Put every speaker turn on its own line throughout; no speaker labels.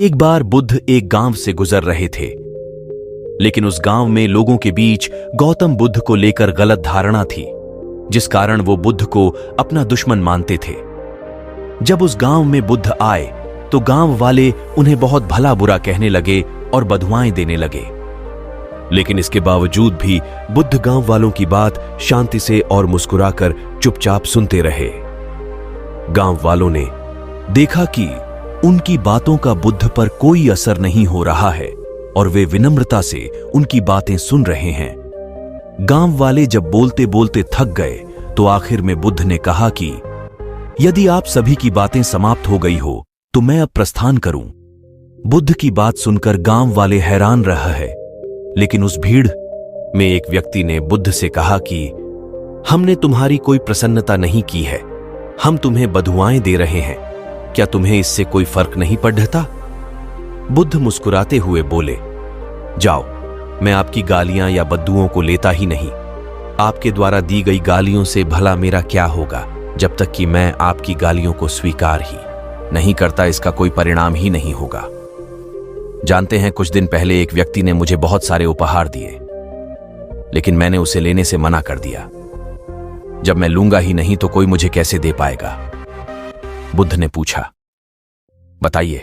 एक बार बुद्ध एक गांव से गुजर रहे थे, लेकिन उस गांव में लोगों के बीच गौतम बुद्ध को लेकर गलत धारणा थी, जिस कारण वो बुद्ध को अपना दुश्मन मानते थे। जब उस गांव में बुद्ध आए तो गांव वाले उन्हें बहुत भला बुरा कहने लगे और बदुआएं देने लगे। लेकिन इसके बावजूद भी बुद्ध गांव वालों की बात शांति से और मुस्कुराकर चुपचाप सुनते रहे। गांव वालों ने देखा कि उनकी बातों का बुद्ध पर कोई असर नहीं हो रहा है और वे विनम्रता से उनकी बातें सुन रहे हैं। गांव वाले जब बोलते बोलते थक गए तो आखिर में बुद्ध ने कहा कि यदि आप सभी की बातें समाप्त हो गई हो तो मैं अब प्रस्थान करूं। बुद्ध की बात सुनकर गांव वाले हैरान रहा है, लेकिन उस भीड़ में एक व्यक्ति ने बुद्ध से कहा कि हमने तुम्हारी कोई प्रसन्नता नहीं की है, हम तुम्हें बदुआएं दे रहे हैं, क्या तुम्हें इससे कोई फर्क नहीं पड़ता? बुद्ध मुस्कुराते हुए बोले, जाओ, मैं आपकी गालियां या बद्दुओं को लेता ही नहीं। आपके द्वारा दी गई गालियों से भला मेरा क्या होगा, जब तक कि मैं आपकी गालियों को स्वीकार ही नहीं करता, इसका कोई परिणाम ही नहीं होगा। जानते हैं, कुछ दिन पहले एक व्यक्ति ने मुझे बहुत सारे उपहार दिए, लेकिन मैंने उसे लेने से मना कर दिया। जब मैं लूंगा ही नहीं तो कोई मुझे कैसे दे पाएगा? बुद्ध ने पूछा, बताइए,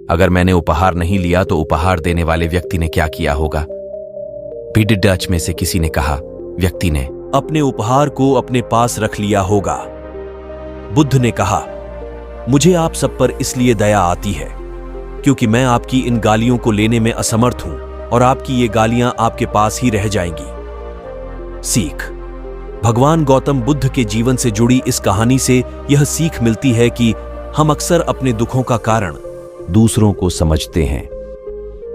अगर मैंने उपहार नहीं लिया तो उपहार देने वाले व्यक्ति ने क्या किया होगा? पीडी डच में से किसी ने कहा, व्यक्ति ने अपने उपहार को अपने पास रख लिया होगा। बुद्ध ने कहा, मुझे आप सब पर इसलिए दया आती है क्योंकि मैं आपकी इन गालियों को लेने में असमर्थ हूं और आपकी ये गालियां आपके पास ही रह जाएंगी। सीख। भगवान गौतम बुद्ध के जीवन से जुड़ी इस कहानी से यह सीख मिलती है कि हम अक्सर अपने दुखों का कारण दूसरों को समझते हैं,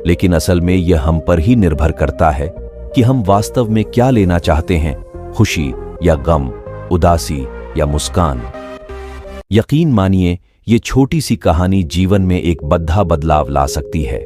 लेकिन असल में यह हम पर ही निर्भर करता है कि हम वास्तव में क्या लेना चाहते हैं, खुशी या गम, उदासी या मुस्कान। यकीन मानिए, ये छोटी सी कहानी जीवन में एक बड़ा बदलाव ला सकती है।